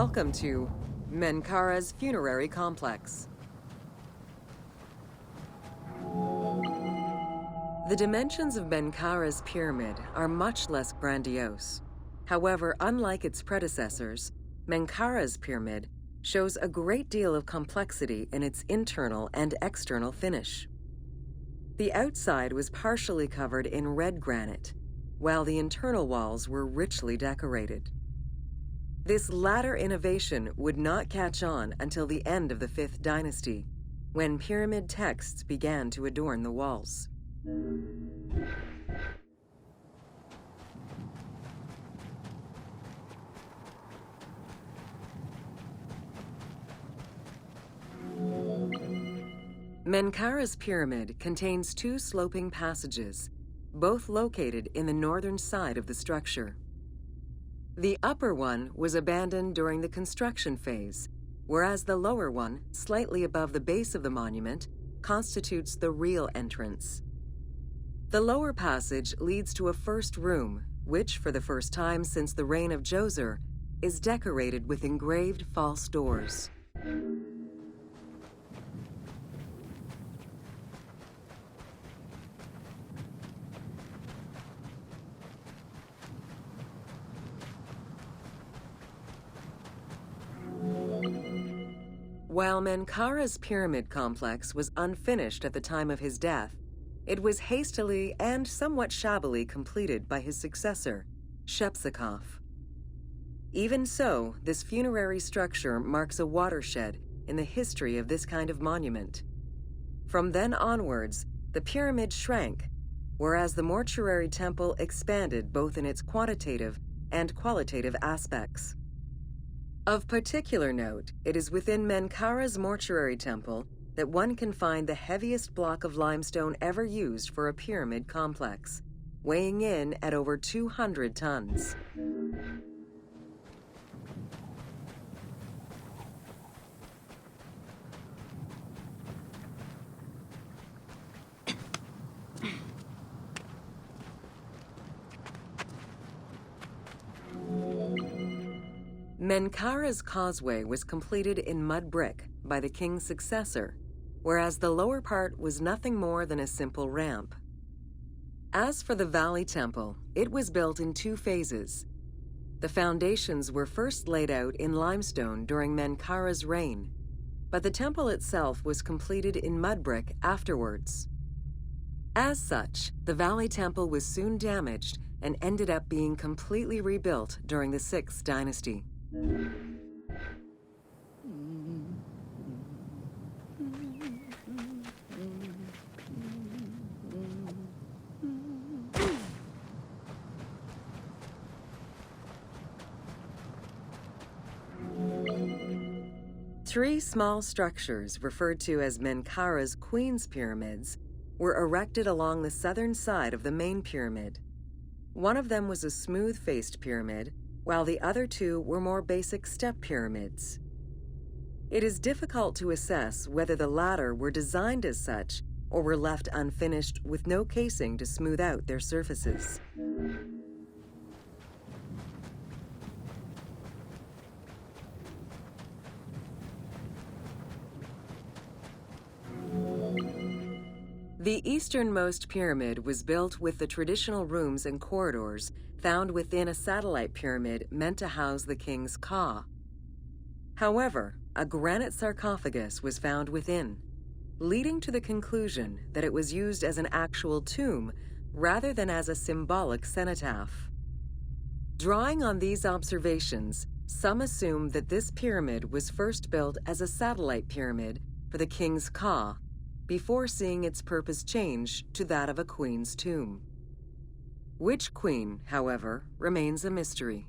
Welcome to Menkaura's funerary complex. The dimensions of Menkaura's pyramid are much less grandiose. However, unlike its predecessors, Menkaura's pyramid shows a great deal of complexity in its internal and external finish. The outside was partially covered in red granite, while the internal walls were richly decorated. This latter innovation would not catch on until the end of the 5th dynasty, when pyramid texts began to adorn the walls. Menkaura's pyramid contains 2 sloping passages, both located in the northern side of the structure. The upper one was abandoned during the construction phase, whereas the lower one, slightly above the base of the monument, constitutes the real entrance. The lower passage leads to a first room, which, for the first time since the reign of Djoser, is decorated with engraved false doors. While Menkaura's pyramid complex was unfinished at the time of his death, it was hastily and somewhat shabbily completed by his successor, Shepseskaf. Even so, this funerary structure marks a watershed in the history of this kind of monument. From then onwards, the pyramid shrank, whereas the mortuary temple expanded both in its quantitative and qualitative aspects. Of particular note, it is within Menkaura's mortuary temple that one can find the heaviest block of limestone ever used for a pyramid complex, weighing in at over 200 tons. Menkaura's causeway was completed in mud brick by the king's successor, whereas the lower part was nothing more than a simple ramp. As for the Valley Temple, it was built in 2 phases. The foundations were first laid out in limestone during Menkaura's reign, but the temple itself was completed in mud brick afterwards. As such, the Valley Temple was soon damaged and ended up being completely rebuilt during the 6th dynasty. Three small structures, referred to as Menkaura's Queen's Pyramids, were erected along the southern side of the main pyramid. One of them was a smooth-faced pyramid, while the other 2 were more basic step pyramids. It is difficult to assess whether the latter were designed as such or were left unfinished with no casing to smooth out their surfaces. The easternmost pyramid was built with the traditional rooms and corridors found within a satellite pyramid meant to house the king's ka. However, a granite sarcophagus was found within, leading to the conclusion that it was used as an actual tomb rather than as a symbolic cenotaph. Drawing on these observations, some assume that this pyramid was first built as a satellite pyramid for the king's ka, before seeing its purpose change to that of a queen's tomb. Which queen, however, remains a mystery.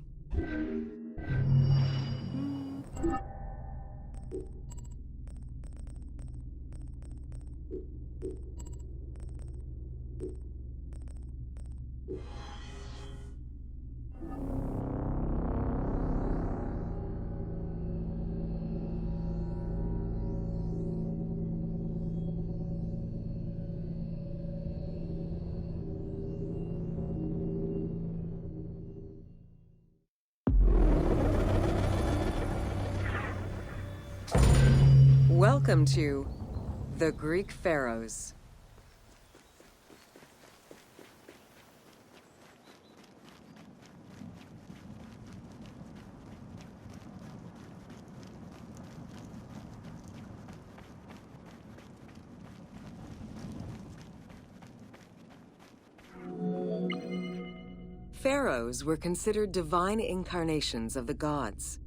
Welcome to the Greek Pharaohs. Pharaohs were considered divine incarnations of the gods.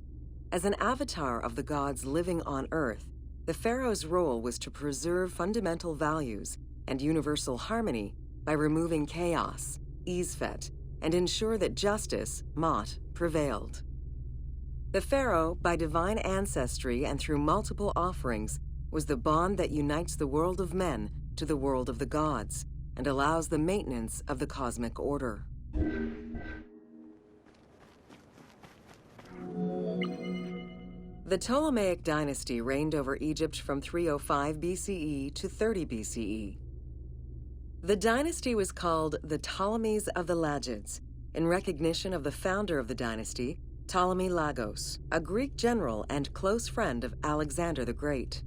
As an avatar of the gods living on Earth, the pharaoh's role was to preserve fundamental values and universal harmony by removing chaos, Isfet, and ensure that justice, Mot, prevailed. The pharaoh, by divine ancestry and through multiple offerings, was the bond that unites the world of men to the world of the gods and allows the maintenance of the cosmic order. The Ptolemaic dynasty reigned over Egypt from 305 BCE to 30 BCE. The dynasty was called the Ptolemies of the Lagids, in recognition of the founder of the dynasty, Ptolemy Lagos, a Greek general and close friend of Alexander the Great.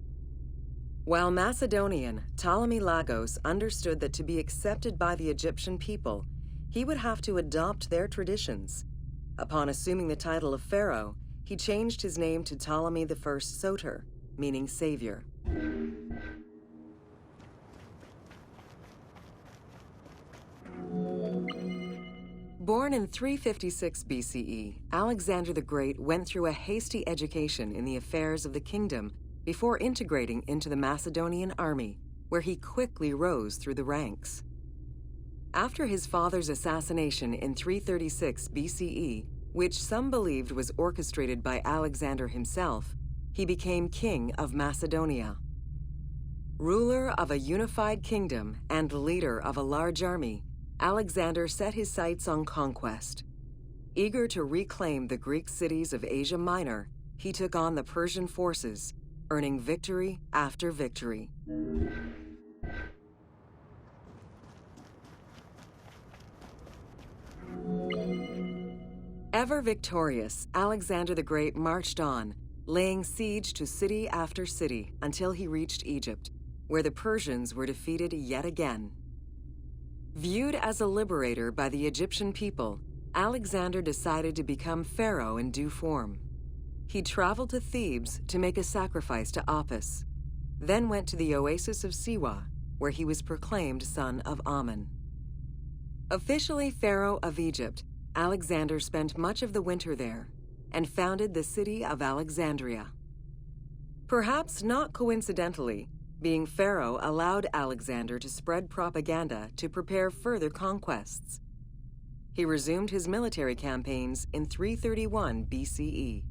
While Macedonian, Ptolemy Lagos understood that to be accepted by the Egyptian people, he would have to adopt their traditions. Upon assuming the title of pharaoh, he changed his name to Ptolemy I Soter, meaning savior. Born in 356 BCE, Alexander the Great went through a hasty education in the affairs of the kingdom before integrating into the Macedonian army, where he quickly rose through the ranks. After his father's assassination in 336 BCE, which some believed was orchestrated by Alexander himself, he became king of Macedonia. Ruler of a unified kingdom and leader of a large army, Alexander set his sights on conquest. Eager to reclaim the Greek cities of Asia Minor, he took on the Persian forces, earning victory after victory. Ever victorious, Alexander the Great marched on, laying siege to city after city until he reached Egypt, where the Persians were defeated yet again. Viewed as a liberator by the Egyptian people, Alexander decided to become pharaoh in due form. He traveled to Thebes to make a sacrifice to Apis, then went to the oasis of Siwa, where he was proclaimed son of Amun. Officially pharaoh of Egypt, Alexander spent much of the winter there and founded the city of Alexandria. Perhaps not coincidentally, being pharaoh allowed Alexander to spread propaganda to prepare further conquests. He resumed his military campaigns in 331 BCE.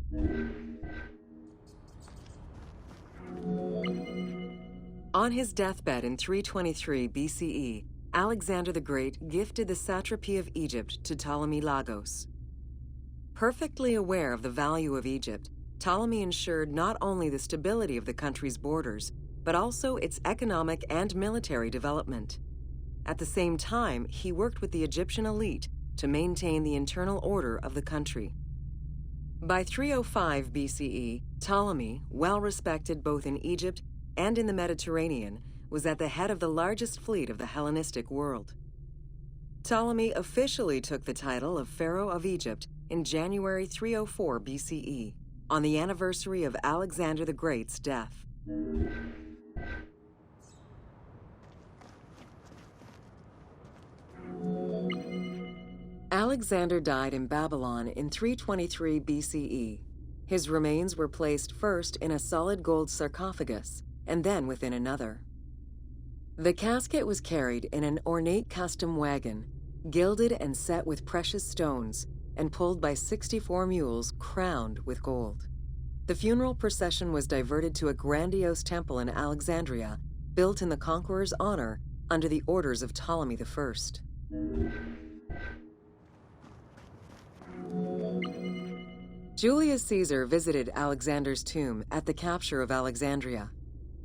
On his deathbed in 323 BCE, Alexander the Great gifted the satrapy of Egypt to Ptolemy Lagos. Perfectly aware of the value of Egypt, Ptolemy ensured not only the stability of the country's borders, but also its economic and military development. At the same time, he worked with the Egyptian elite to maintain the internal order of the country. By 305 BCE, Ptolemy, well respected both in Egypt and in the Mediterranean, was at the head of the largest fleet of the Hellenistic world. Ptolemy officially took the title of Pharaoh of Egypt in January 304 BCE, on the anniversary of Alexander the Great's death. Alexander died in Babylon in 323 BCE. His remains were placed first in a solid gold sarcophagus, and then within another. The casket was carried in an ornate custom wagon, gilded and set with precious stones, and pulled by 64 mules crowned with gold. The funeral procession was diverted to a grandiose temple in Alexandria, built in the conqueror's honor under the orders of Ptolemy I. Julius Caesar visited Alexander's tomb at the capture of Alexandria,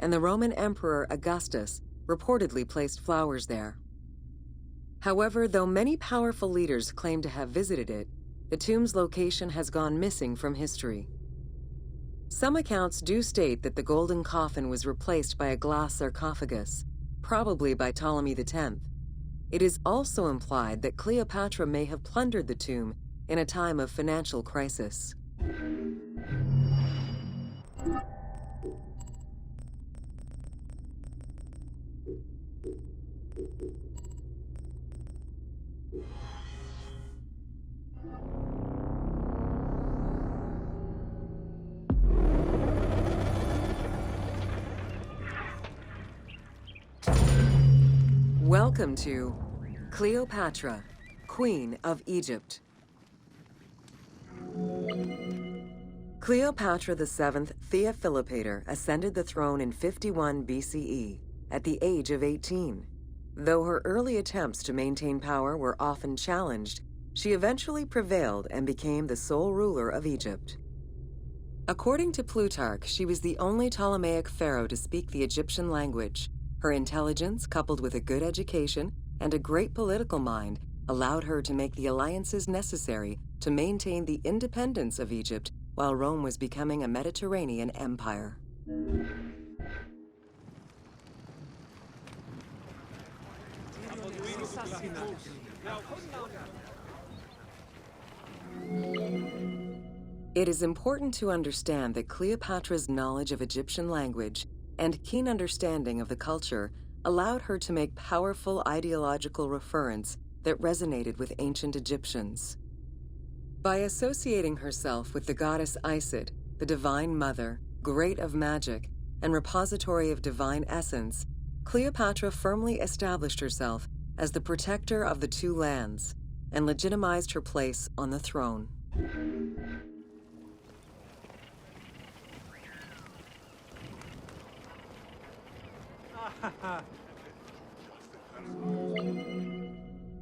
and the Roman Emperor Augustus reportedly placed flowers there. However, though many powerful leaders claim to have visited it, the tomb's location has gone missing from history. Some accounts do state that the golden coffin was replaced by a glass sarcophagus, probably by Ptolemy X. It is also implied that Cleopatra may have plundered the tomb in a time of financial crisis. Welcome to Cleopatra, Queen of Egypt. Cleopatra VII Theophilopator ascended the throne in 51 BCE at the age of 18. Though her early attempts to maintain power were often challenged, she eventually prevailed and became the sole ruler of Egypt. According to Plutarch, she was the only Ptolemaic pharaoh to speak the Egyptian language. Her intelligence, coupled with a good education and a great political mind, allowed her to make the alliances necessary to maintain the independence of Egypt while Rome was becoming a Mediterranean empire. It is important to understand that Cleopatra's knowledge of Egyptian language and keen understanding of the culture allowed her to make powerful ideological reference that resonated with ancient Egyptians. By associating herself with the goddess Isis, the divine mother, great of magic, and repository of divine essence, Cleopatra firmly established herself as the protector of the two lands and legitimized her place on the throne.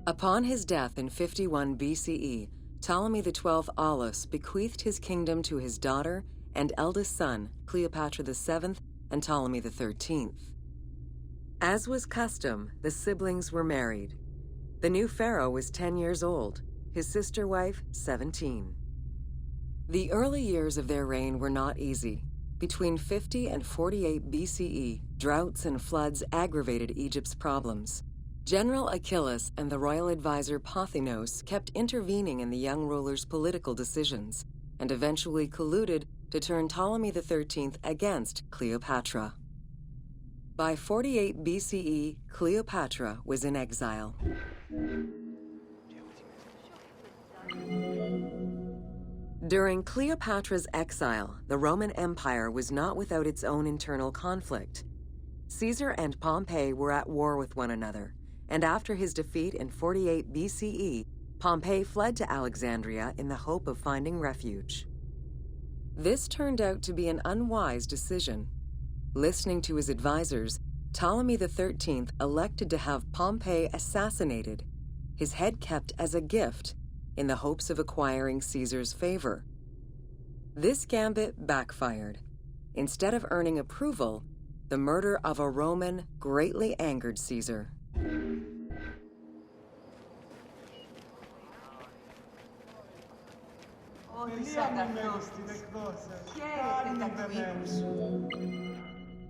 Upon his death in 51 BCE, Ptolemy XII Aulus bequeathed his kingdom to his daughter and eldest son, Cleopatra VII and Ptolemy XIII. As was custom, the siblings were married. The new pharaoh was 10 years old, his sister wife 17. The early years of their reign were not easy. Between 50 and 48 BCE, droughts and floods aggravated Egypt's problems. General Achillas and the royal advisor Pothinos kept intervening in the young ruler's political decisions, and eventually colluded to turn Ptolemy XIII against Cleopatra. By 48 BCE, Cleopatra was in exile. During Cleopatra's exile, the Roman Empire was not without its own internal conflict. Caesar and Pompey were at war with one another, and after his defeat in 48 BCE, Pompey fled to Alexandria in the hope of finding refuge. This turned out to be an unwise decision. Listening to his advisors, Ptolemy XIII elected to have Pompey assassinated, his head kept as a gift, in the hopes of acquiring Caesar's favor. This gambit backfired. Instead of earning approval, the murder of a Roman greatly angered Caesar.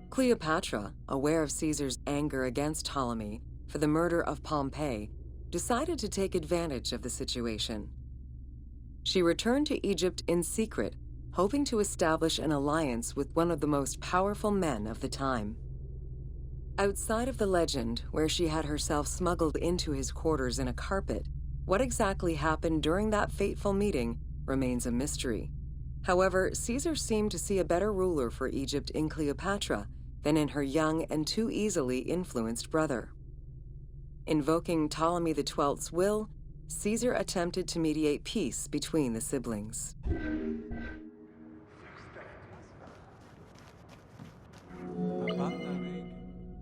Cleopatra, aware of Caesar's anger against Ptolemy for the murder of Pompey, decided to take advantage of the situation. She returned to Egypt in secret, hoping to establish an alliance with one of the most powerful men of the time. Outside of the legend, where she had herself smuggled into his quarters in a carpet, what exactly happened during that fateful meeting remains a mystery. However, Caesar seemed to see a better ruler for Egypt in Cleopatra than in her young and too easily influenced brother. Invoking Ptolemy XII's will, Caesar attempted to mediate peace between the siblings.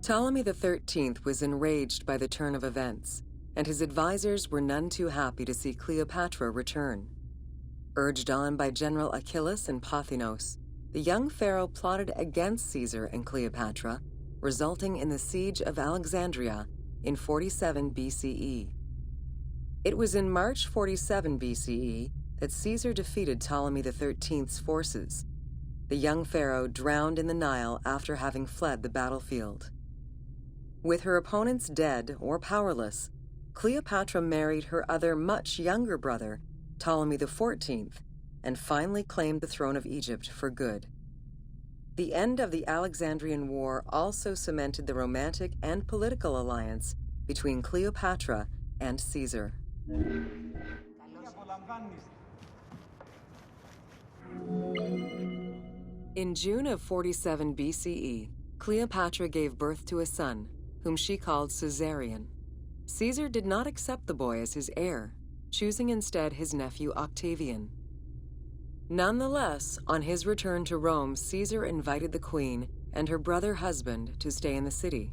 Ptolemy XIII was enraged by the turn of events, and his advisors were none too happy to see Cleopatra return. Urged on by General Achillas and Pothinos, the young pharaoh plotted against Caesar and Cleopatra, resulting in the siege of Alexandria in 47 BCE. It was in March 47 BCE that Caesar defeated Ptolemy XIII's forces. The young pharaoh drowned in the Nile after having fled the battlefield. With her opponents dead or powerless, Cleopatra married her other much younger brother, Ptolemy XIV, and finally claimed the throne of Egypt for good. The end of the Alexandrian War also cemented the romantic and political alliance between Cleopatra and Caesar. In June of 47 BCE, Cleopatra gave birth to a son, whom she called Caesarion. Caesar did not accept the boy as his heir, choosing instead his nephew Octavian. Nonetheless, on his return to Rome, Caesar invited the queen and her brother husband to stay in the city.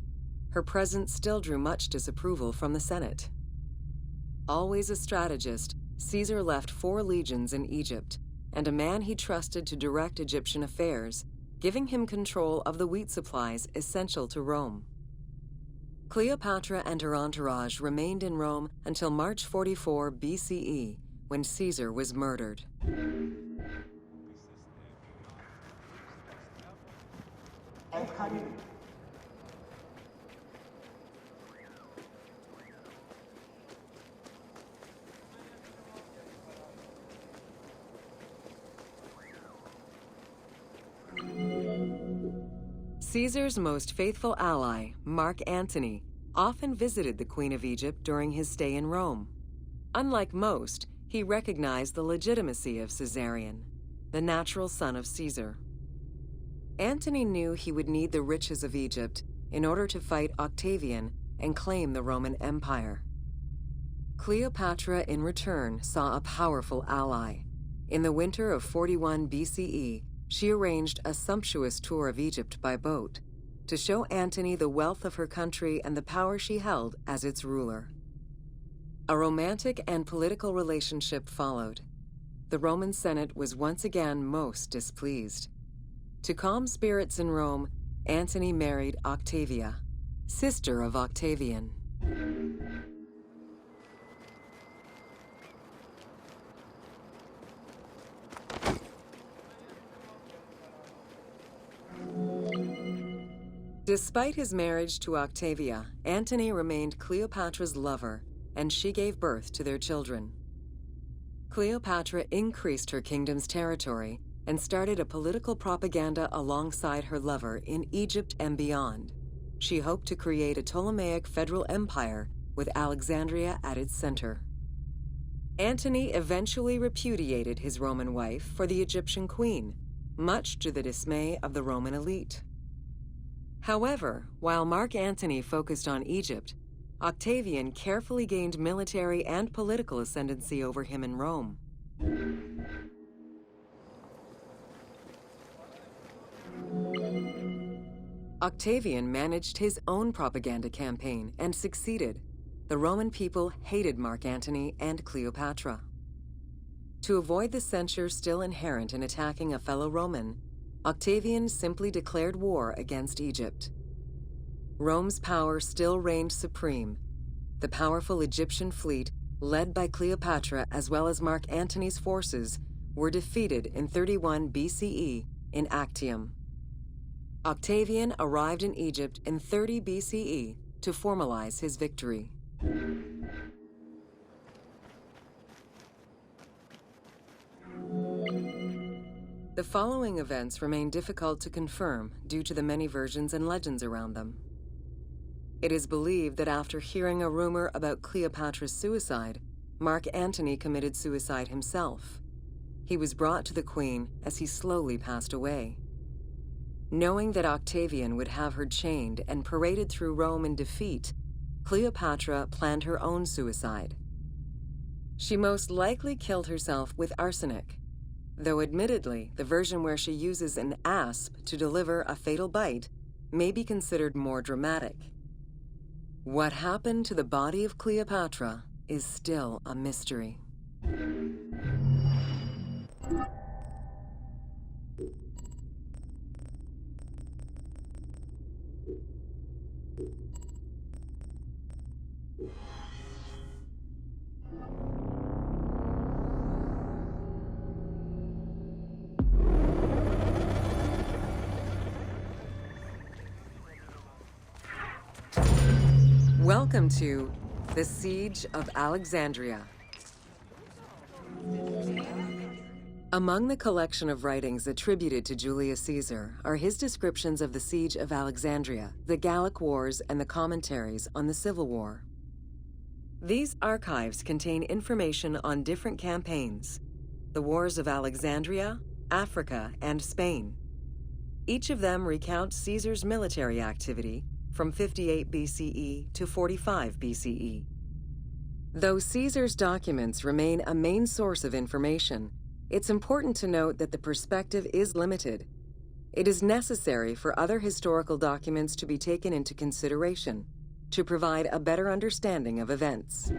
Her presence still drew much disapproval from the Senate. Always a strategist, Caesar left 4 legions in Egypt and a man he trusted to direct Egyptian affairs, giving him control of the wheat supplies essential to Rome. Cleopatra and her entourage remained in Rome until March 44 BCE, when Caesar was murdered. Caesar's most faithful ally, Mark Antony, often visited the Queen of Egypt during his stay in Rome. Unlike most, he recognized the legitimacy of Caesarion, the natural son of Caesar. Antony knew he would need the riches of Egypt in order to fight Octavian and claim the Roman Empire. Cleopatra, in return, saw a powerful ally. In the winter of 41 BCE, she arranged a sumptuous tour of Egypt by boat to show Antony the wealth of her country and the power she held as its ruler. A romantic and political relationship followed. The Roman Senate was once again most displeased. To calm spirits in Rome, Antony married Octavia, sister of Octavian. Despite his marriage to Octavia, Antony remained Cleopatra's lover, and she gave birth to their children. Cleopatra increased her kingdom's territory and started a political propaganda alongside her lover in Egypt and beyond. She hoped to create a Ptolemaic federal empire with Alexandria at its center. Antony eventually repudiated his Roman wife for the Egyptian queen, much to the dismay of the Roman elite. However, while Mark Antony focused on Egypt, Octavian carefully gained military and political ascendancy over him in Rome. Octavian managed his own propaganda campaign and succeeded. The Roman people hated Mark Antony and Cleopatra. To avoid the censure still inherent in attacking a fellow Roman, Octavian simply declared war against Egypt. Rome's power still reigned supreme. The powerful Egyptian fleet, led by Cleopatra as well as Mark Antony's forces, were defeated in 31 BCE in Actium. Octavian arrived in Egypt in 30 BCE to formalize his victory. The following events remain difficult to confirm due to the many versions and legends around them. It is believed that after hearing a rumor about Cleopatra's suicide, Mark Antony committed suicide himself. He was brought to the queen as he slowly passed away. Knowing that Octavian would have her chained and paraded through Rome in defeat, Cleopatra planned her own suicide. She most likely killed herself with arsenic, though admittedly, the version where she uses an asp to deliver a fatal bite may be considered more dramatic. What happened to the body of Cleopatra is still a mystery. Welcome to the Siege of Alexandria. Among the collection of writings attributed to Julius Caesar are his descriptions of the Siege of Alexandria, the Gallic Wars, and the commentaries on the Civil War. These archives contain information on different campaigns, the Wars of Alexandria, Africa, and Spain. Each of them recounts Caesar's military activity from 58 BCE to 45 BCE. Though Caesar's documents remain a main source of information, it's important to note that the perspective is limited. It is necessary for other historical documents to be taken into consideration to provide a better understanding of events.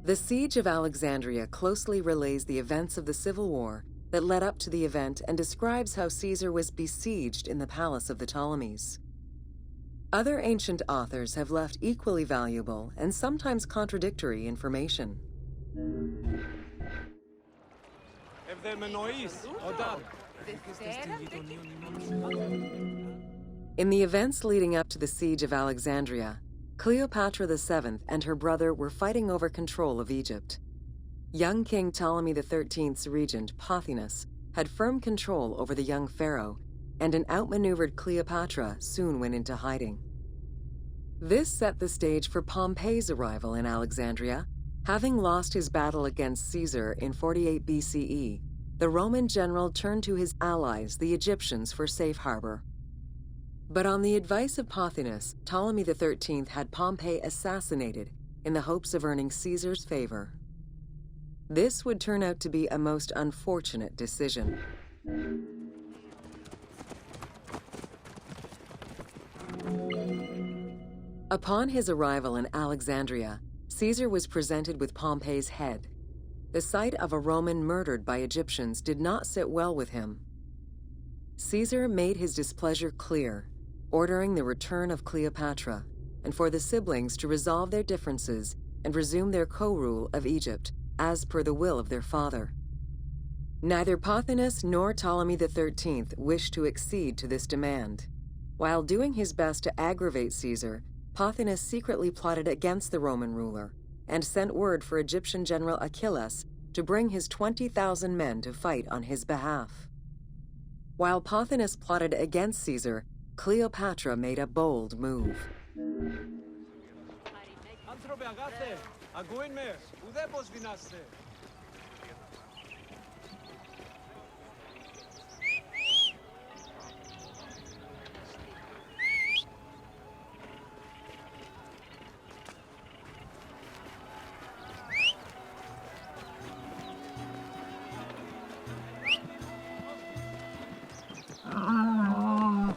The Siege of Alexandria closely relays the events of the Civil War that led up to the event and describes how Caesar was besieged in the palace of the Ptolemies. Other ancient authors have left equally valuable and sometimes contradictory information. In the events leading up to the Siege of Alexandria, Cleopatra VII and her brother were fighting over control of Egypt. Young King Ptolemy XIII's regent, Pothinus, had firm control over the young pharaoh, and an outmaneuvered Cleopatra soon went into hiding. This set the stage for Pompey's arrival in Alexandria. Having lost his battle against Caesar in 48 BCE, the Roman general turned to his allies, the Egyptians, for safe harbor. But on the advice of Pothinus, Ptolemy XIII had Pompey assassinated in the hopes of earning Caesar's favor. This would turn out to be a most unfortunate decision. Upon his arrival in Alexandria, Caesar was presented with Pompey's head. The sight of a Roman murdered by Egyptians did not sit well with him. Caesar made his displeasure clear, ordering the return of Cleopatra, and for the siblings to resolve their differences and resume their co-rule of Egypt, as per the will of their father. Neither Pothinus nor Ptolemy XIII wished to accede to this demand. While doing his best to aggravate Caesar, Pothinus secretly plotted against the Roman ruler and sent word for Egyptian general Achillas to bring his 20,000 men to fight on his behalf. While Pothinus plotted against Caesar, Cleopatra made a bold move.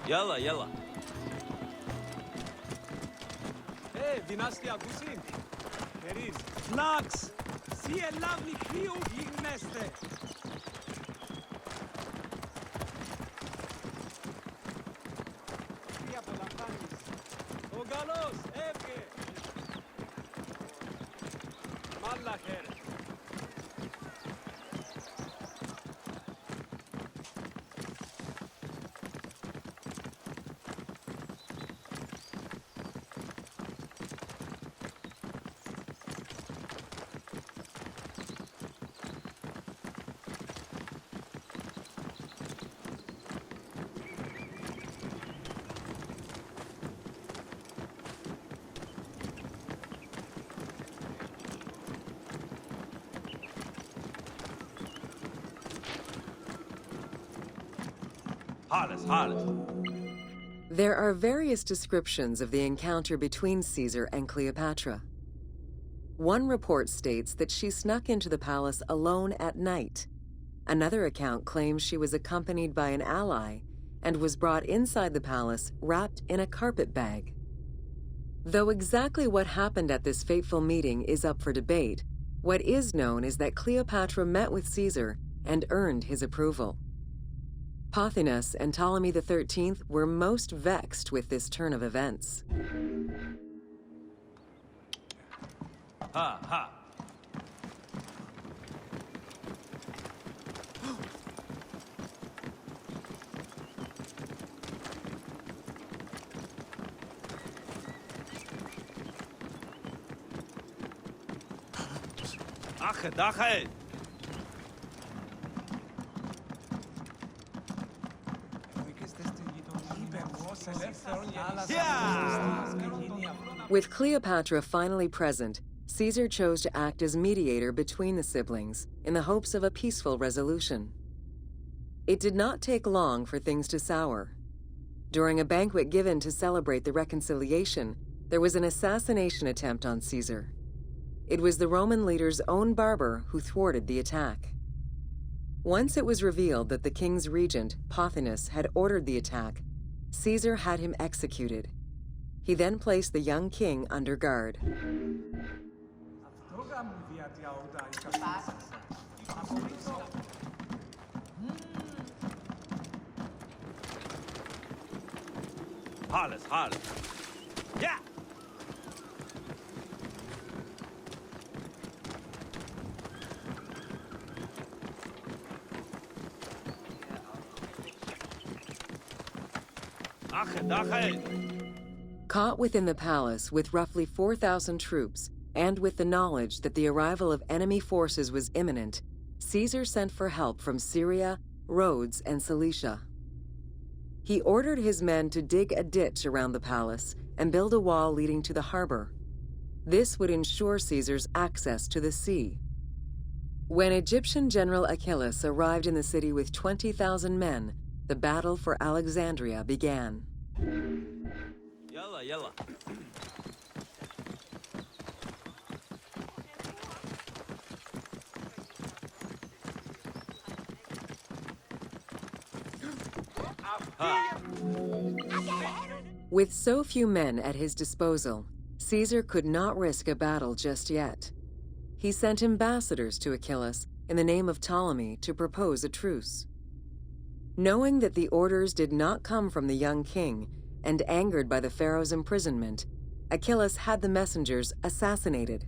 Yalla, yalla. Hey, dinastia Gusin. There is Flax. See a lovely view, Igmeste. Ogalos, Evge. Malacher. There are various descriptions of the encounter between Caesar and Cleopatra. One report states that she snuck into the palace alone at night. Another account claims she was accompanied by an ally and was brought inside the palace wrapped in a carpet bag. Though exactly what happened at this fateful meeting is up for debate, what is known is that Cleopatra met with Caesar and earned his approval. Pothinus and Ptolemy XIII were most vexed with this turn of events. Ha, ha. Achet, achet. With Cleopatra finally present, Caesar chose to act as mediator between the siblings in the hopes of a peaceful resolution. It did not take long for things to sour. During a banquet given to celebrate the reconciliation, there was an assassination attempt on Caesar. It was the Roman leader's own barber who thwarted the attack. Once it was revealed that the king's regent, Pothinus, had ordered the attack, Caesar had him executed. He then placed the young king under guard. Harles, harles. Yeah! Achet, achet. Caught within the palace with roughly 4,000 troops, and with the knowledge that the arrival of enemy forces was imminent, Caesar sent for help from Syria, Rhodes, and Cilicia. He ordered his men to dig a ditch around the palace and build a wall leading to the harbor. This would ensure Caesar's access to the sea. When Egyptian General Achillas arrived in the city with 20,000 men, the battle for Alexandria began. Yalla, yalla. With so few men at his disposal, Caesar could not risk a battle just yet. He sent ambassadors to Achillas in the name of Ptolemy to propose a truce. Knowing that the orders did not come from the young king, and angered by the pharaoh's imprisonment, Achillas had the messengers assassinated.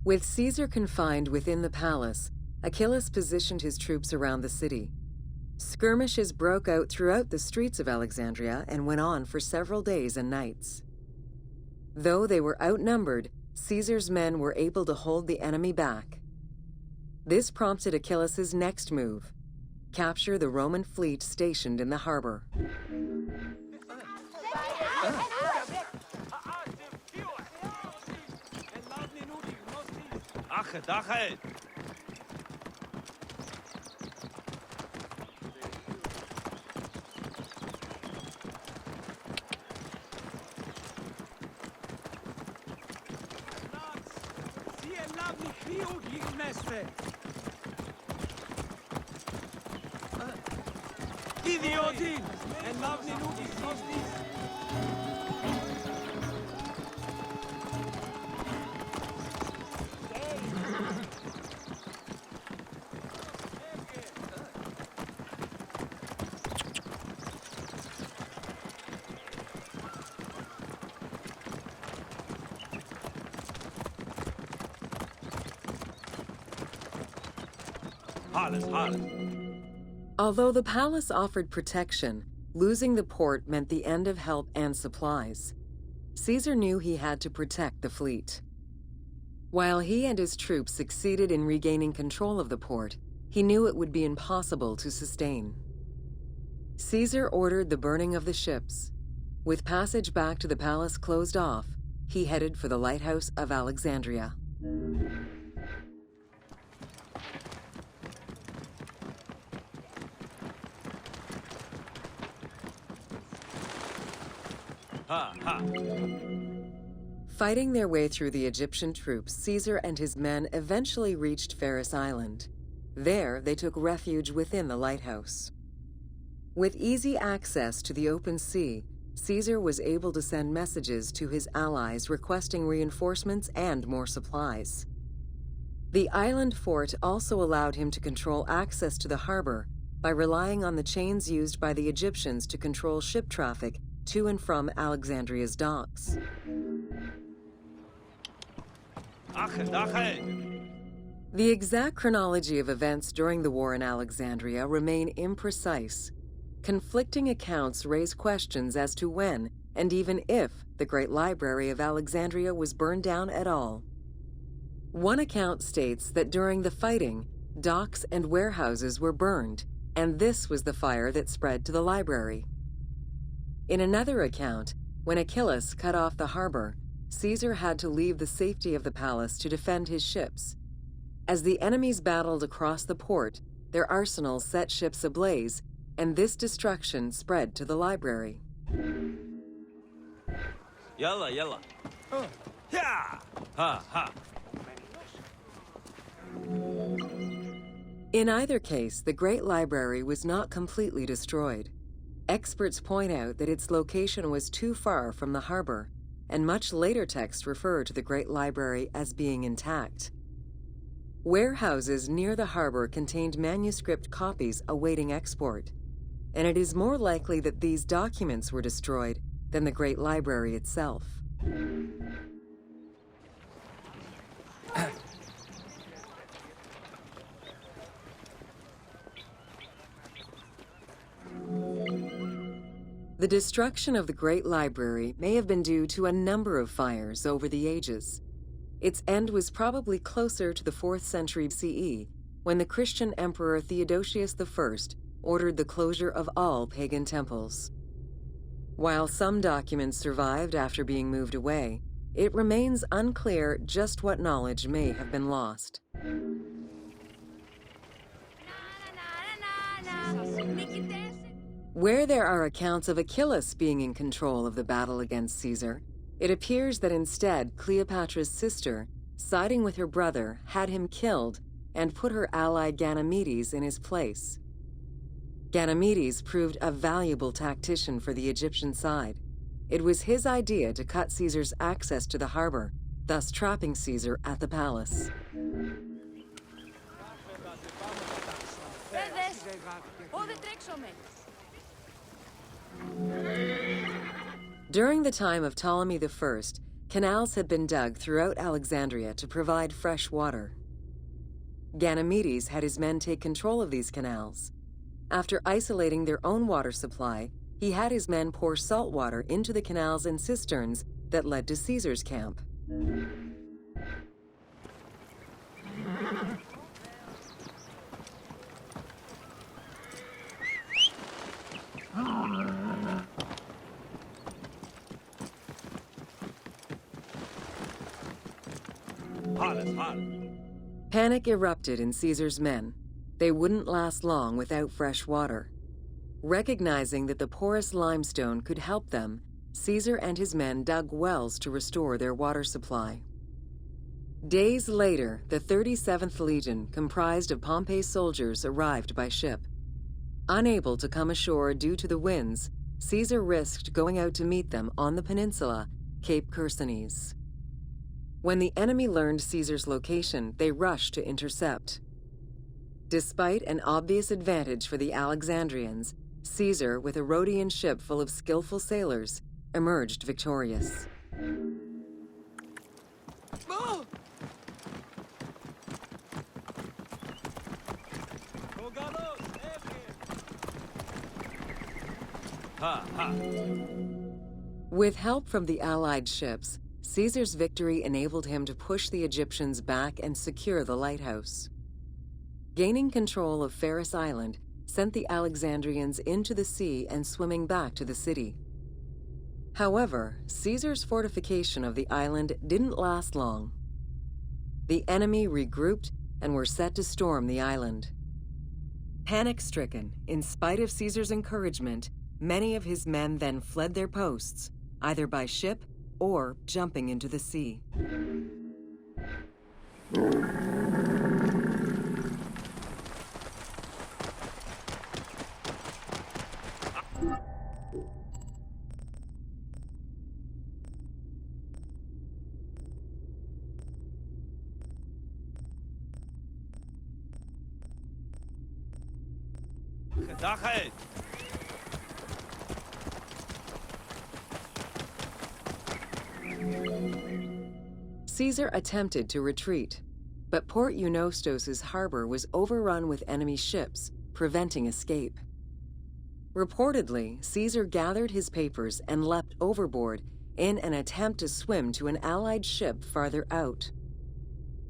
With Caesar confined within the palace, Achillas positioned his troops around the city. Skirmishes broke out throughout the streets of Alexandria and went on for several days and nights. Though they were outnumbered, Caesar's men were able to hold the enemy back. This prompted Achillas's next move: capture the Roman fleet stationed in the harbor. Achet, achet. Idiotin! En lavni nugis nostis! Harles, harles. Although the palace offered protection, losing the port meant the end of help and supplies. Caesar knew he had to protect the fleet. While he and his troops succeeded in regaining control of the port, he knew it would be impossible to sustain. Caesar ordered the burning of the ships. With passage back to the palace closed off, he headed for the lighthouse of Alexandria. Ha, ha. Fighting their way through the Egyptian troops, Caesar and his men eventually reached Pharis Island. There, they took refuge within the lighthouse. With easy access to the open sea, Caesar was able to send messages to his allies requesting reinforcements and more supplies. The island fort also allowed him to control access to the harbor by relying on the chains used by the Egyptians to control ship traffic to and from Alexandria's docks. Achet, achet. The exact chronology of events during the war in Alexandria remain imprecise. Conflicting accounts raise questions as to when, and even if, the Great Library of Alexandria was burned down at all. One account states that during the fighting, docks and warehouses were burned, and this was the fire that spread to the library. In another account, when Achillas cut off the harbor, Caesar had to leave the safety of the palace to defend his ships. As the enemies battled across the port, their arsenals set ships ablaze, and this destruction spread to the library. Yalla, yalla. Yeah! Ha, ha. In either case, the Great Library was not completely destroyed. Experts point out that its location was too far from the harbor, and much later texts refer to the Great Library as being intact. Warehouses near the harbor contained manuscript copies awaiting export, and it is more likely that these documents were destroyed than the Great Library itself. The destruction of the Great Library may have been due to a number of fires over the ages. Its end was probably closer to the 4th century CE, when the Christian Emperor Theodosius I ordered the closure of all pagan temples. While some documents survived after being moved away, it remains unclear just what knowledge may have been lost. Where there are accounts of Achillas being in control of the battle against Caesar, it appears that instead Cleopatra's sister, siding with her brother, had him killed and put her ally Ganymedes in his place. Ganymedes proved a valuable tactician for the Egyptian side. It was his idea to cut Caesar's access to the harbor, thus trapping Caesar at the palace. During the time of Ptolemy I, canals had been dug throughout Alexandria to provide fresh water. Ganymedes had his men take control of these canals. After isolating their own water supply, he had his men pour salt water into the canals and cisterns that led to Caesar's camp. Panic erupted in Caesar's men. They wouldn't last long without fresh water. Recognizing that the porous limestone could help them, Caesar and his men dug wells to restore their water supply. Days later, the 37th Legion, comprised of Pompey's soldiers, arrived by ship. Unable to come ashore due to the winds, Caesar risked going out to meet them on the peninsula, Cape Chersonese. When the enemy learned Caesar's location, they rushed to intercept. Despite an obvious advantage for the Alexandrians, Caesar, with a Rhodian ship full of skillful sailors, emerged victorious. With help from the Allied ships, Caesar's victory enabled him to push the Egyptians back and secure the lighthouse. Gaining control of Pharos Island sent the Alexandrians into the sea and swimming back to the city. However, Caesar's fortification of the island didn't last long. The enemy regrouped and were set to storm the island. Panic-stricken, in spite of Caesar's encouragement, many of his men then fled their posts, either by ship or jumping into the sea. Caesar attempted to retreat, but Port Eunostos' harbor was overrun with enemy ships, preventing escape. Reportedly, Caesar gathered his papers and leapt overboard in an attempt to swim to an Allied ship farther out.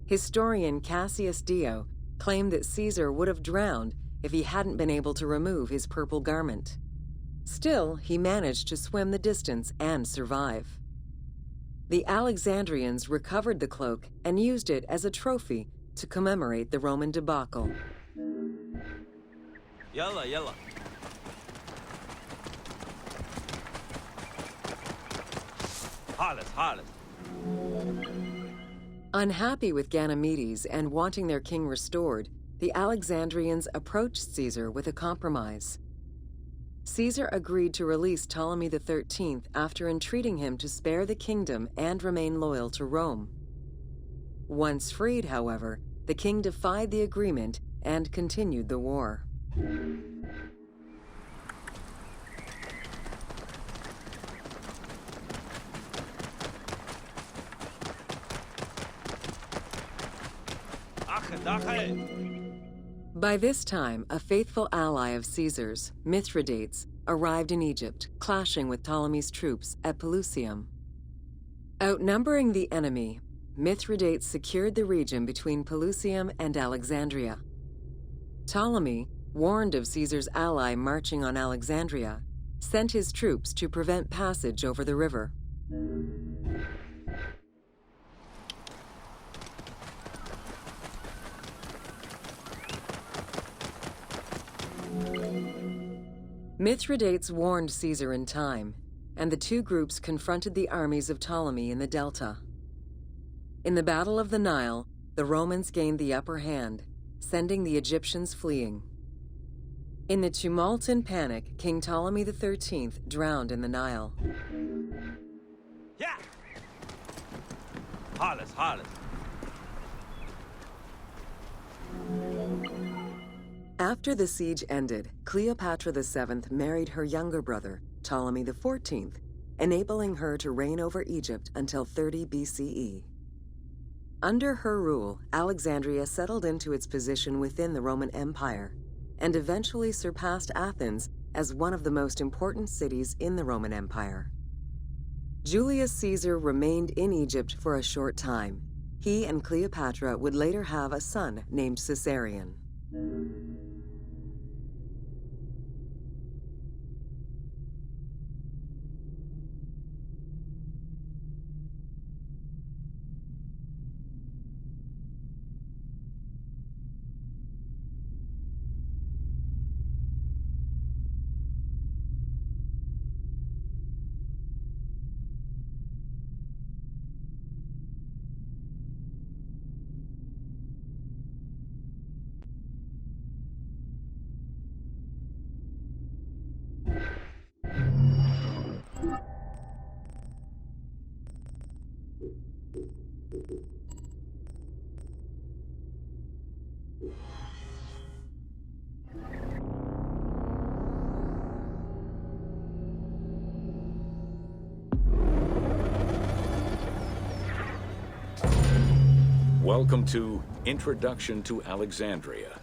Historian Cassius Dio claimed that Caesar would have drowned if he hadn't been able to remove his purple garment. Still, he managed to swim the distance and survive. The Alexandrians recovered the cloak and used it as a trophy to commemorate the Roman debacle. Yalla, yalla. Harlot. Unhappy with Ganymedes and wanting their king restored, the Alexandrians approached Caesar with a compromise. Caesar agreed to release Ptolemy XIII after entreating him to spare the kingdom and remain loyal to Rome. Once freed, however, the king defied the agreement and continued the war. By this time, a faithful ally of Caesar's, Mithridates, arrived in Egypt, clashing with Ptolemy's troops at Pelusium. Outnumbering the enemy, Mithridates secured the region between Pelusium and Alexandria. Ptolemy, warned of Caesar's ally marching on Alexandria, sent his troops to prevent passage over the river. Mithridates warned Caesar in time, and the two groups confronted the armies of Ptolemy in the Delta. In the Battle of the Nile, the Romans gained the upper hand, sending the Egyptians fleeing. In the tumult and panic, King Ptolemy XIII drowned in the Nile. Yeah! Harlot. After the siege ended, Cleopatra VII married her younger brother, Ptolemy XIV, enabling her to reign over Egypt until 30 BCE. Under her rule, Alexandria settled into its position within the Roman Empire and eventually surpassed Athens as one of the most important cities in the Roman Empire. Julius Caesar remained in Egypt for a short time. He and Cleopatra would later have a son named Caesarion. Welcome to Introduction to Alexandria.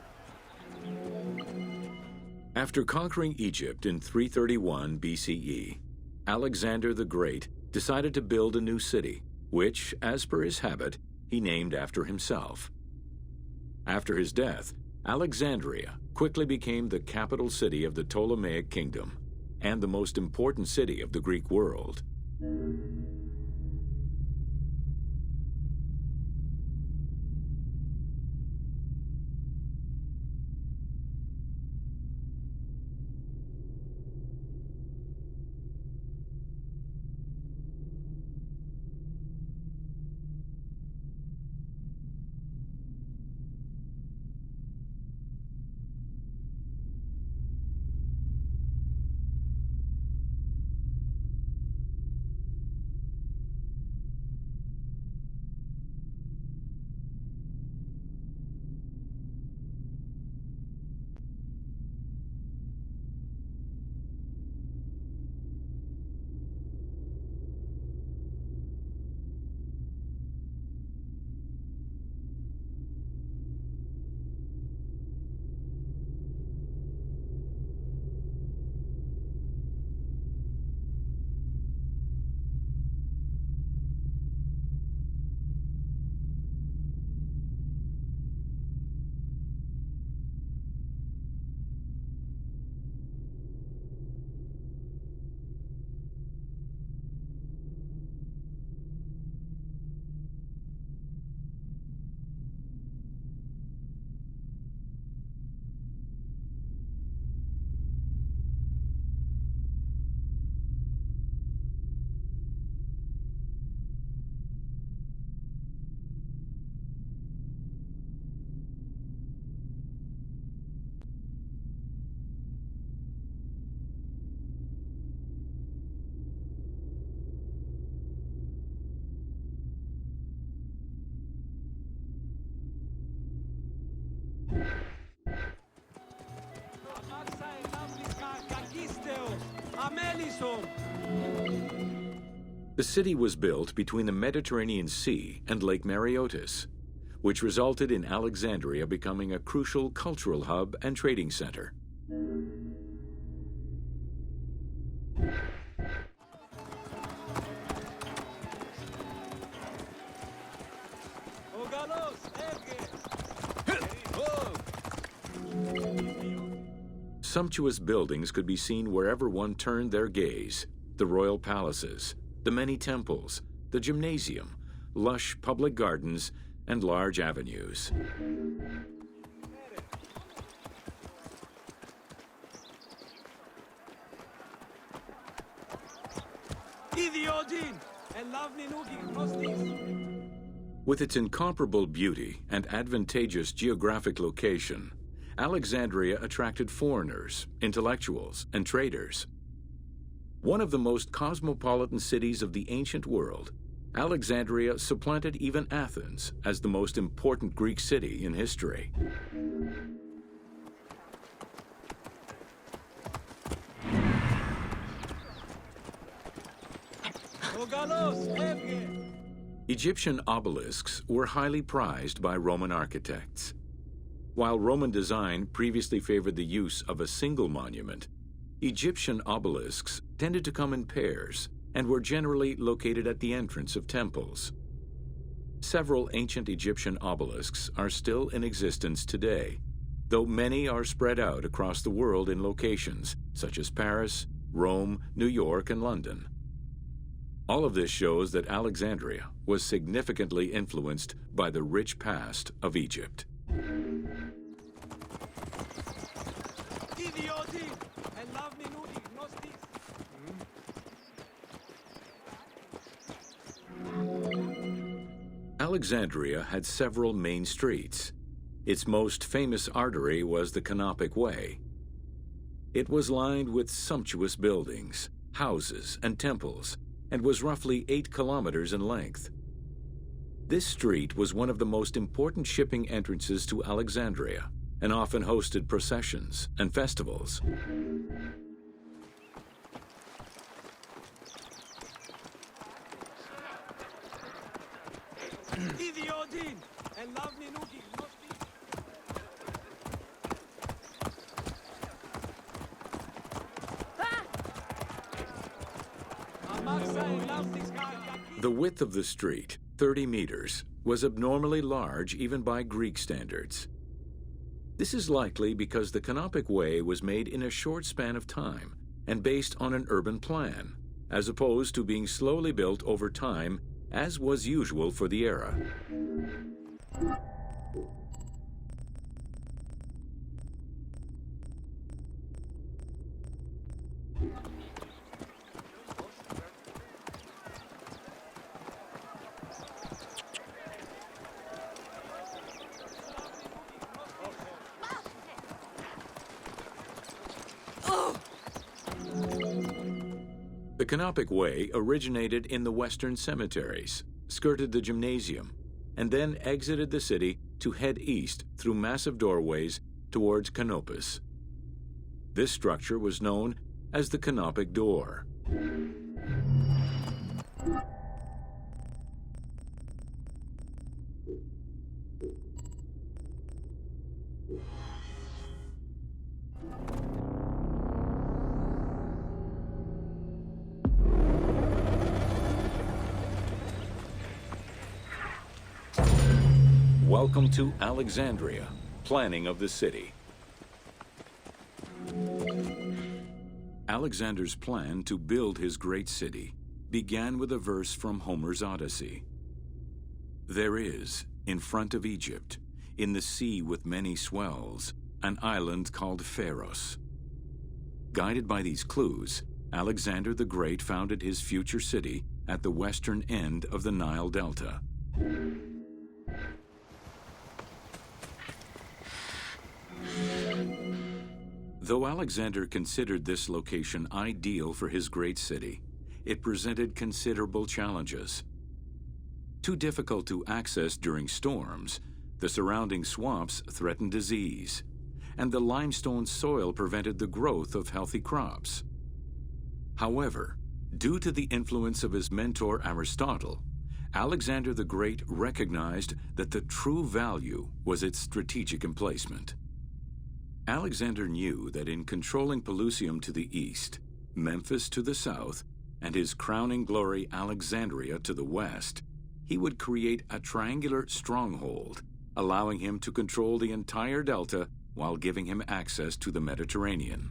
After conquering Egypt in 331 BCE, Alexander the Great decided to build a new city, which, as per his habit, he named after himself. After his death, Alexandria quickly became the capital city of the Ptolemaic kingdom and the most important city of the Greek world. home. The city was built between the Mediterranean Sea and Lake Mareotis, which resulted in Alexandria becoming a crucial cultural hub and trading center. Ogalos, erge. Sumptuous buildings could be seen wherever one turned their gaze. The royal palaces, the many temples, the gymnasium, lush public gardens, and large avenues. Idiodin, and lavni nugi, nostis. With its incomparable beauty and advantageous geographic location, Alexandria attracted foreigners, intellectuals, and traders. One of the most cosmopolitan cities of the ancient world, Alexandria supplanted even Athens as the most important Greek city in history. Ogalos, erge. Egyptian obelisks were highly prized by Roman architects. While Roman design previously favored the use of a single monument, Egyptian obelisks tended to come in pairs and were generally located at the entrance of temples. Several ancient Egyptian obelisks are still in existence today, though many are spread out across the world in locations such as Paris, Rome, New York, and London. All of this shows that Alexandria was significantly influenced by the rich past of Egypt. Idiodin, and lavni nugi, nostis. Alexandria had several main streets. Its most famous artery was the Canopic Way. It was lined with sumptuous buildings, houses, and temples, and was roughly 8 kilometers in length. This street was one of the most important shipping entrances to Alexandria and often hosted processions and festivals. Idiodin, and lavni nugi, nostis. Amaxa and lavnis kaki. The width of the street, 30 meters, was abnormally large even by Greek standards. This is likely because the Canopic Way was made in a short span of time and based on an urban plan, as opposed to being slowly built over time, as was usual for the era. The Canopic Way originated in the western cemeteries, skirted the gymnasium, and then exited the city to head east through massive doorways towards Canopus. This structure was known as the Canopic Door. Welcome to Alexandria, planning of the city. Alexander's plan to build his great city began with a verse from Homer's Odyssey. There is, in front of Egypt, in the sea with many swells, an island called Pharos. Guided by these clues, Alexander the Great founded his future city at the western end of the Nile Delta. Though Alexander considered this location ideal for his great city, it presented considerable challenges. Too difficult to access during storms, the surrounding swamps threatened disease, and the limestone soil prevented the growth of healthy crops. However, due to the influence of his mentor Aristotle, Alexander the Great recognized that the true value was its strategic emplacement. Alexander knew that in controlling Pelusium to the east, Memphis to the south, and his crowning glory Alexandria to the west, he would create a triangular stronghold, allowing him to control the entire delta while giving him access to the Mediterranean.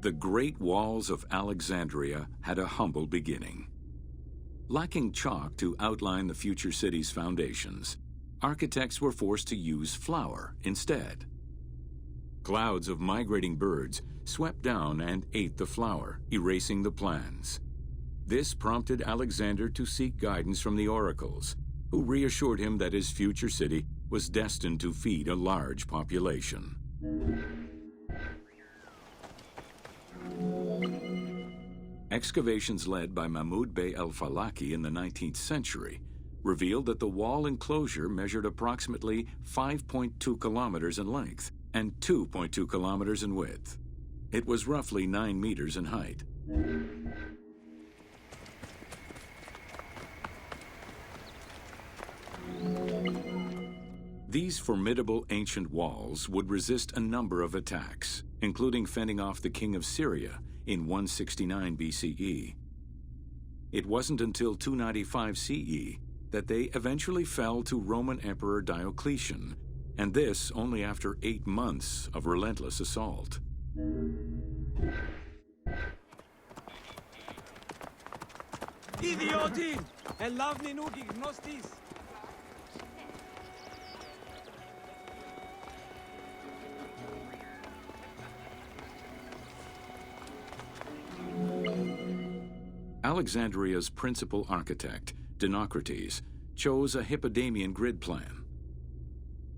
The Great Walls of Alexandria had a humble beginning. Lacking chalk to outline the future city's foundations, architects were forced to use flour instead. Clouds of migrating birds swept down and ate the flour, erasing the plans. This prompted Alexander to seek guidance from the oracles, who reassured him that his future city was destined to feed a large population. Excavations led by Mahmud Bey el-Falaki in the 19th century revealed that the wall enclosure measured approximately 5.2 kilometers in length and 2.2 kilometers in width. It was roughly 9 meters in height. These formidable ancient walls would resist a number of attacks, including fending off the king of Syria in 169 BCE. It wasn't until 295 CE that they eventually fell to Roman Emperor Diocletian, and this only after 8 months of relentless assault. Idiotin! Elavni nugi gnostis! Alexandria's principal architect, Dinocrates, chose a Hippodamian grid plan.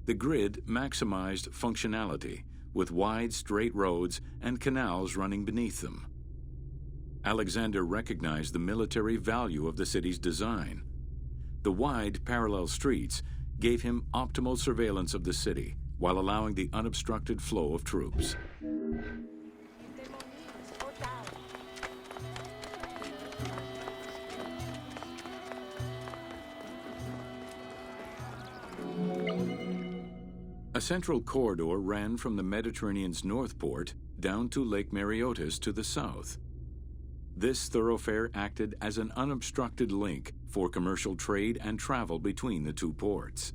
The grid maximized functionality, with wide, straight roads and canals running beneath them. Alexander recognized the military value of the city's design. The wide, parallel streets gave him optimal surveillance of the city, while allowing the unobstructed flow of troops. A central corridor ran from the Mediterranean's north port down to Lake Mareotis to the south. This thoroughfare acted as an unobstructed link for commercial trade and travel between the two ports.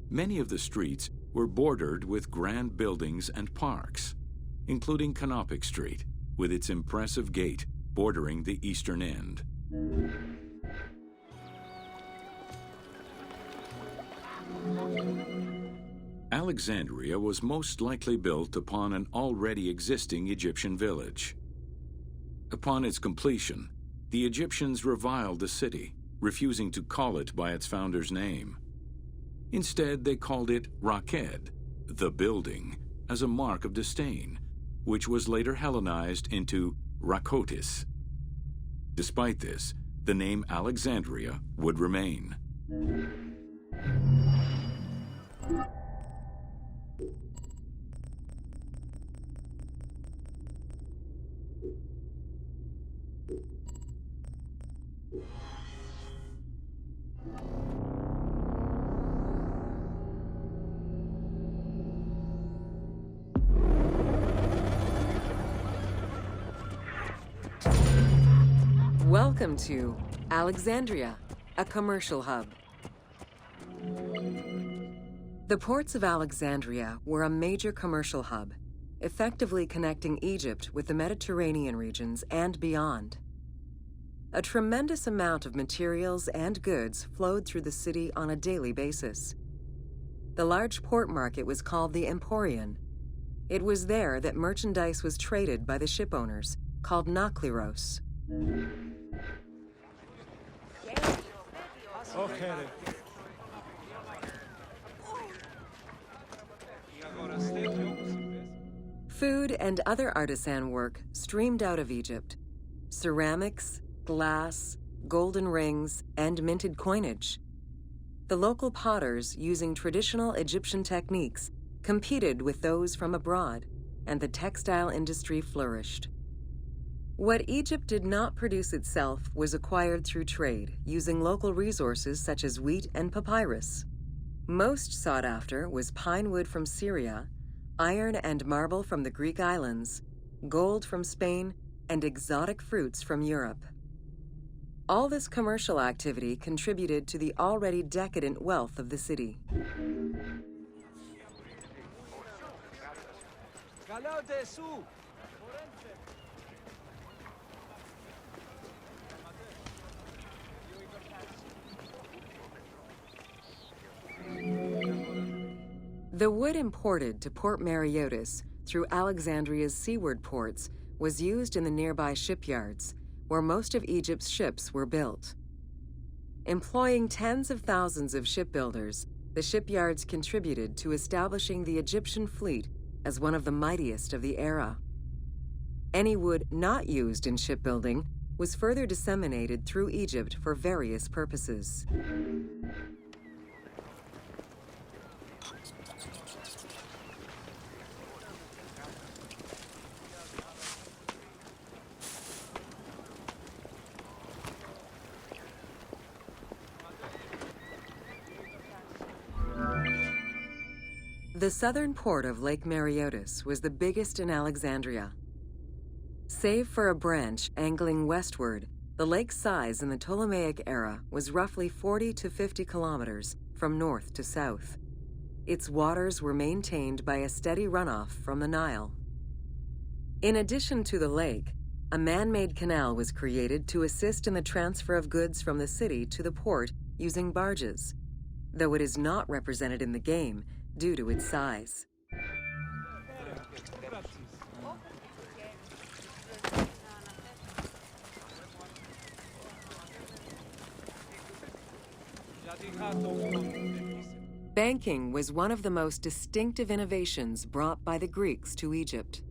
Many of the streets were bordered with grand buildings and parks, including Canopic Street, with its impressive gate bordering the eastern end. Alexandria was most likely built upon an already existing Egyptian village. Upon its completion, the Egyptians reviled the city, refusing to call it by its founder's name. Instead, they called it Raked, the building, as a mark of disdain, which was later Hellenized into Rakotis. Despite this, the name Alexandria would remain. Welcome to Alexandria, a commercial hub. The ports of Alexandria were a major commercial hub, effectively connecting Egypt with the Mediterranean regions and beyond. A tremendous amount of materials and goods flowed through the city on a daily basis. The large port market was called the Emporion. It was there that merchandise was traded by the ship owners, called Nakliros. Okay. Food and other artisan work streamed out of Egypt. Ceramics, glass, golden rings, and minted coinage. The local potters, using traditional Egyptian techniques, competed with those from abroad, and the textile industry flourished. What Egypt did not produce itself was acquired through trade, using local resources such as wheat and papyrus. Most sought after was pine wood from Syria, iron and marble from the Greek islands, gold from Spain, and exotic fruits from Europe. All this commercial activity contributed to the already decadent wealth of the city. The wood imported to Port Mareotis through Alexandria's seaward ports was used in the nearby shipyards, where most of Egypt's ships were built. Employing tens of thousands of shipbuilders, the shipyards contributed to establishing the Egyptian fleet as one of the mightiest of the era. Any wood not used in shipbuilding was further disseminated through Egypt for various purposes. The southern port of Lake Mareotis was the biggest in Alexandria. Save for a branch angling westward, the lake's size in the Ptolemaic era was roughly 40 to 50 kilometers from north to south. Its waters were maintained by a steady runoff from the Nile. In addition to the lake, a man-made canal was created to assist in the transfer of goods from the city to the port using barges, though it is not represented in the game due to its size. Banking was one of the most distinctive innovations brought by the Greeks to Egypt.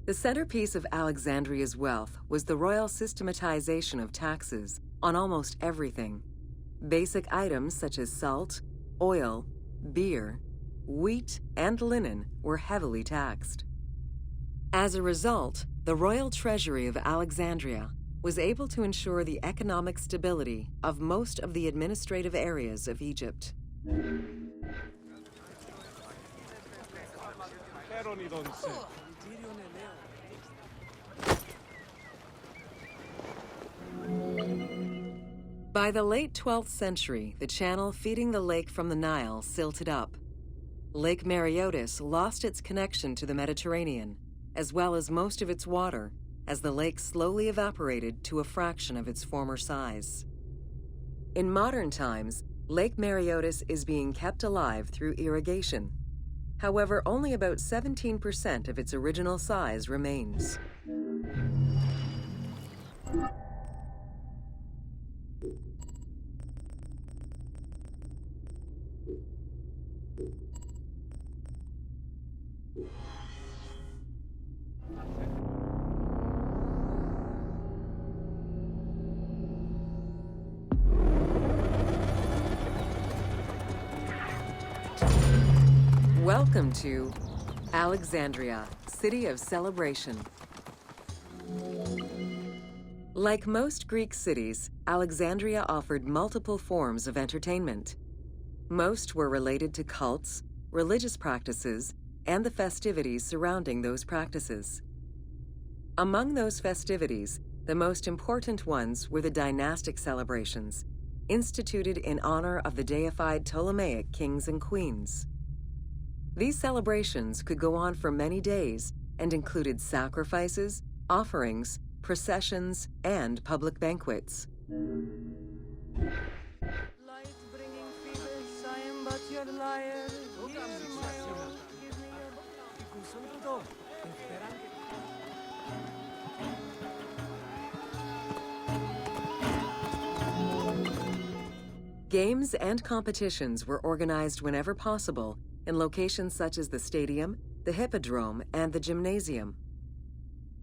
The centerpiece of Alexandria's wealth was the royal systematization of taxes on almost everything. Basic items such as salt, oil, beer, wheat, and linen were heavily taxed. As a result, the royal treasury of Alexandria was able to ensure the economic stability of most of the administrative areas of Egypt. By the late 12th century, the channel feeding the lake from the Nile silted up. Lake Mareotis lost its connection to the Mediterranean, as well as most of its water, as the lake slowly evaporated to a fraction of its former size. In modern times, Lake Mareotis is being kept alive through irrigation. However, only about 17% of its original size remains. Welcome to Alexandria, City of Celebration. Like most Greek cities, Alexandria offered multiple forms of entertainment. Most were related to cults, religious practices, and the festivities surrounding those practices. Among those festivities, the most important ones were the dynastic celebrations, instituted in honor of the deified Ptolemaic kings and queens. These celebrations could go on for many days and included sacrifices, offerings, processions, and public banquets. Light-bringing Phoebus, I am but your lyre. Games and competitions were organized whenever possible in locations such as the stadium, the hippodrome, and the gymnasium.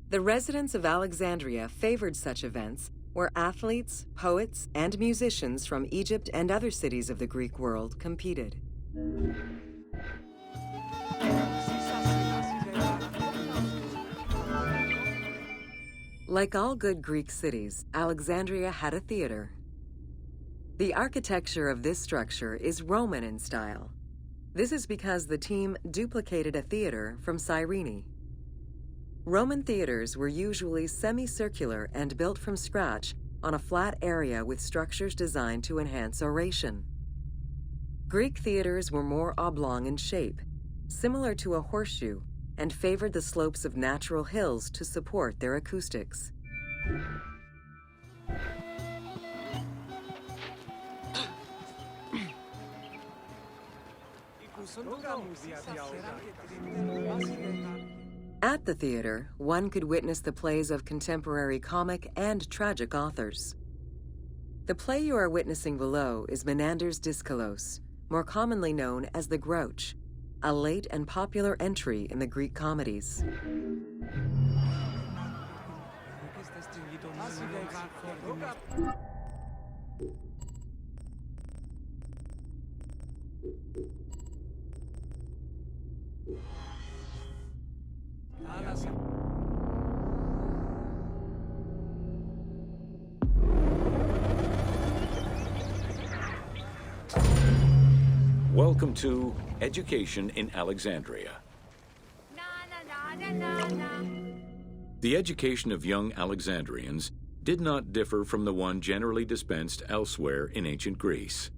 The residents of Alexandria favored such events where athletes, poets, and musicians from Egypt and other cities of the Greek world competed. Like all good Greek cities, Alexandria had a theater. The architecture of this structure is Roman in style. This is because the team duplicated a theater from Cyrene. Roman theaters were usually semicircular and built from scratch on a flat area with structures designed to enhance oration. Greek theaters were more oblong in shape, similar to a horseshoe, and favored the slopes of natural hills to support their acoustics. At the theater, one could witness the plays of contemporary comic and tragic authors. The play you are witnessing below is Menander's Dyskolos, more commonly known as The Grouch, a late and popular entry in the Greek comedies. Welcome to Education in Alexandria. The education of young Alexandrians did not differ from the one generally dispensed elsewhere in ancient Greece.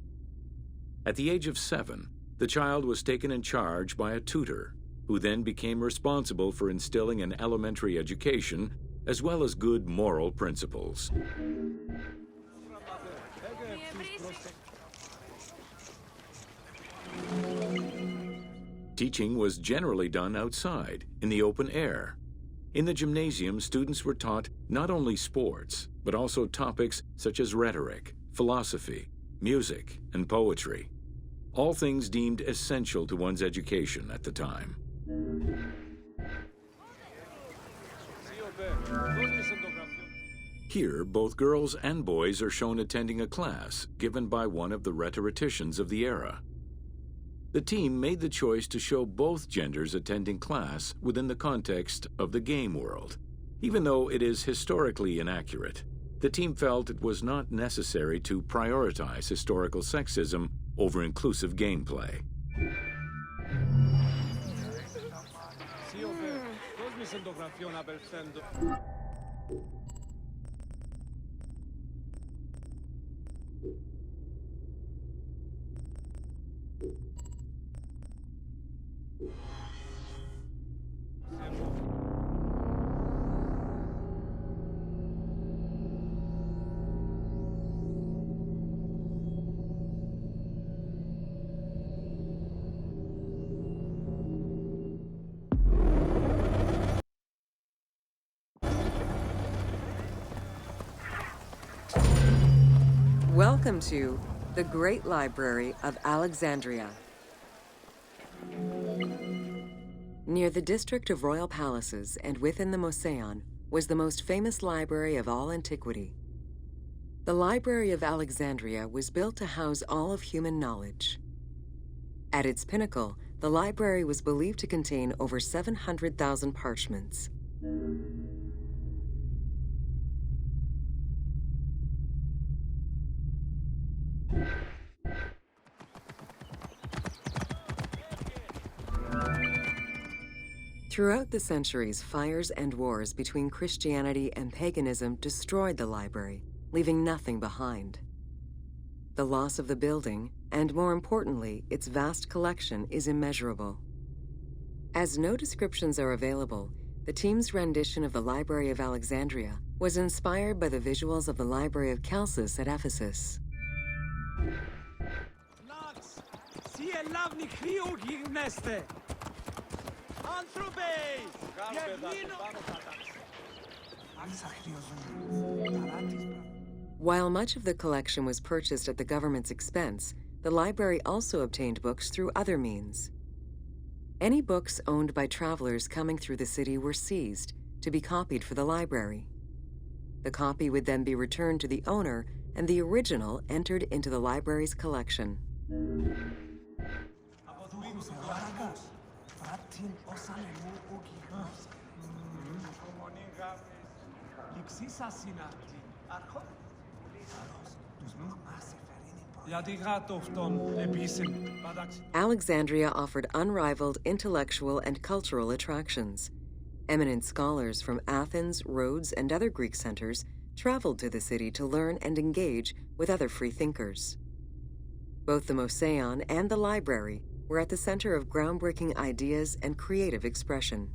At the age of 7, the child was taken in charge by a tutor, who then became responsible for instilling an elementary education as well as good moral principles. Teaching was generally done outside, in the open air. In the gymnasium, students were taught not only sports, but also topics such as rhetoric, philosophy, music, and poetry, all things deemed essential to one's education at the time. Here, both girls and boys are shown attending a class given by one of the rhetoricians of the era. The team made the choice to show both genders attending class within the context of the game world. Even though it is historically inaccurate, the team felt it was not necessary to prioritize historical sexism over inclusive gameplay. Welcome to the Great Library of Alexandria. Near the district of royal palaces and within the Mouseion was the most famous library of all antiquity. The Library of Alexandria was built to house all of human knowledge. At its pinnacle, the library was believed to contain over 700,000 parchments. Throughout the centuries, fires and wars between Christianity and paganism destroyed the library, leaving nothing behind. The loss of the building, and more importantly, its vast collection, is immeasurable. As no descriptions are available, the team's rendition of the Library of Alexandria was inspired by the visuals of the Library of Chalcis at Ephesus. While much of the collection was purchased at the government's expense, the library also obtained books through other means. Any books owned by travelers coming through the city were seized to be copied for the library. The copy would then be returned to the owner and the original entered into the library's collection. Alexandria offered unrivaled intellectual and cultural attractions. Eminent scholars from Athens, Rhodes, and other Greek centers traveled to the city to learn and engage with other free thinkers. Both the Mouseion and the library were at the center of groundbreaking ideas and creative expression.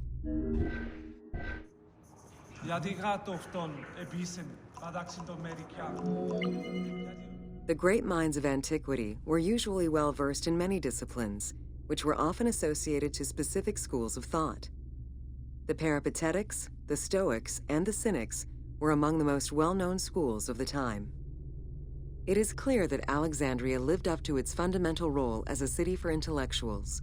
The great minds of antiquity were usually well-versed in many disciplines, which were often associated to specific schools of thought. The Peripatetics, the Stoics, and the Cynics were among the most well-known schools of the time. It is clear that Alexandria lived up to its fundamental role as a city for intellectuals,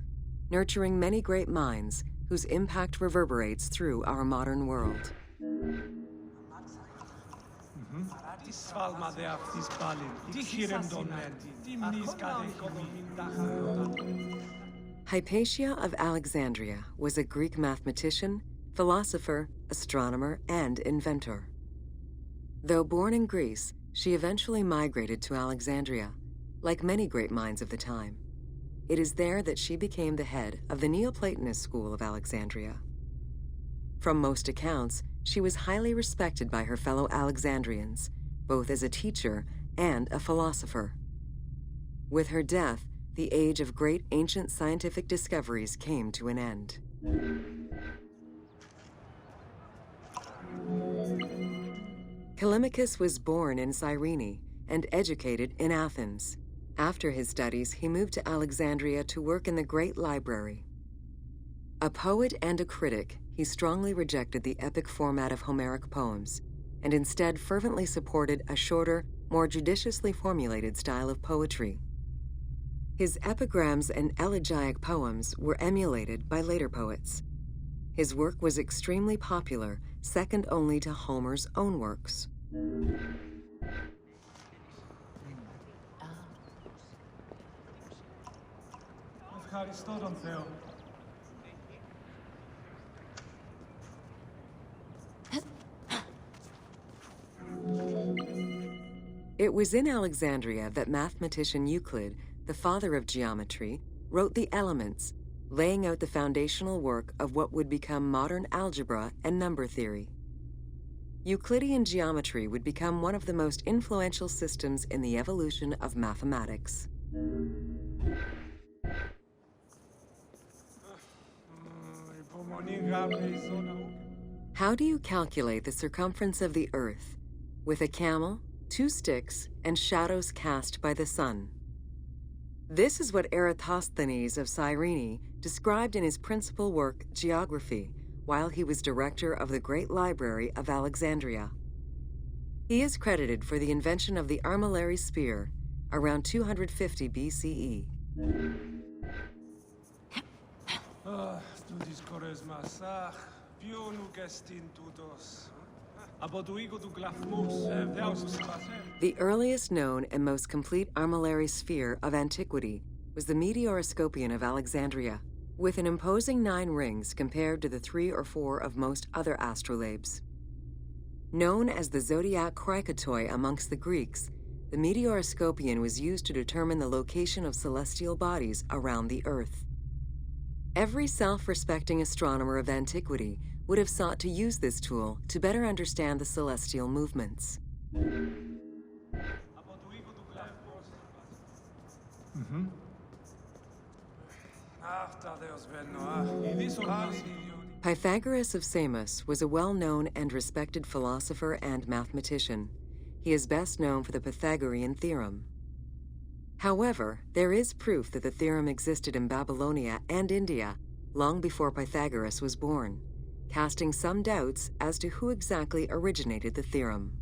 nurturing many great minds whose impact reverberates through our modern world. Hypatia of Alexandria was a Greek mathematician, philosopher, astronomer, and inventor. Though born in Greece, she eventually migrated to Alexandria, like many great minds of the time. It is there that she became the head of the Neoplatonist school of Alexandria. From most accounts, she was highly respected by her fellow Alexandrians, both as a teacher and a philosopher. With her death, the age of great ancient scientific discoveries came to an end. Callimachus was born in Cyrene and educated in Athens. After his studies, he moved to Alexandria to work in the Great Library. A poet and a critic, he strongly rejected the epic format of Homeric poems and instead fervently supported a shorter, more judiciously formulated style of poetry. His epigrams and elegiac poems were emulated by later poets. His work was extremely popular, second only to Homer's own works. It was in Alexandria that mathematician Euclid, the father of geometry, wrote the Elements, laying out the foundational work of what would become modern algebra and number theory. Euclidean geometry would become one of the most influential systems in the evolution of mathematics. How do you calculate the circumference of the Earth? With a camel, 2 sticks, and shadows cast by the sun. This is what Eratosthenes of Cyrene described in his principal work, Geography, while he was director of the Great Library of Alexandria. He is credited for the invention of the armillary sphere around 250 BCE. The earliest known and most complete armillary sphere of antiquity was the Meteoroscopion of Alexandria, with an imposing 9 rings compared to the 3 or 4 of most other astrolabes. Known as the zodiac krikatoi amongst the Greeks, the Meteoroscopion was used to determine the location of celestial bodies around the Earth. Every self-respecting astronomer of antiquity would have sought to use this tool to better understand the celestial movements. Pythagoras of Samos was a well-known and respected philosopher and mathematician. He is best known for the Pythagorean theorem. However, there is proof that the theorem existed in Babylonia and India long before Pythagoras was born, casting some doubts as to who exactly originated the theorem.